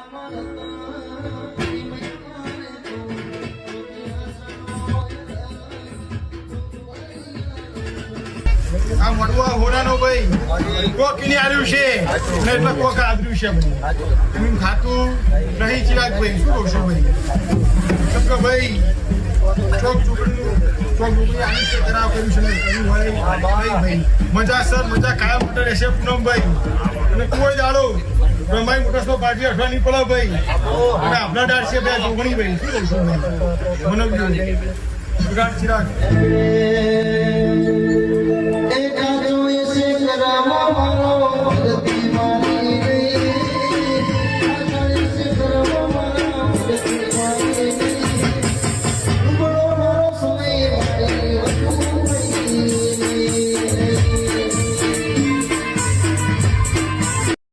આ મળવા હોનાનો ભાઈ કોક ની આવ્યું છે ને એટલે કોક આદર્યું છે ભાઈ એમ ખાતું નહીં ચિરાગ ભાઈ શું કહો છો ભાઈ કેમ કે ભાઈ ચોક ચોકડી આવી છે કરાવ કર્યું છે ને કર્યું હોય ભાઈ મજા સર મજા કાયમ મોટર રહેશે પૂનમભાઈ અને કોઈ દાડો રમાઈ મોટર્સનો પાર્ટી અઠવા નહીં પડે ભાઈ અને આપણા ડાર છે બે જોગણી ભાઈ શું કહું છું ભાઈ મને ચિરાગ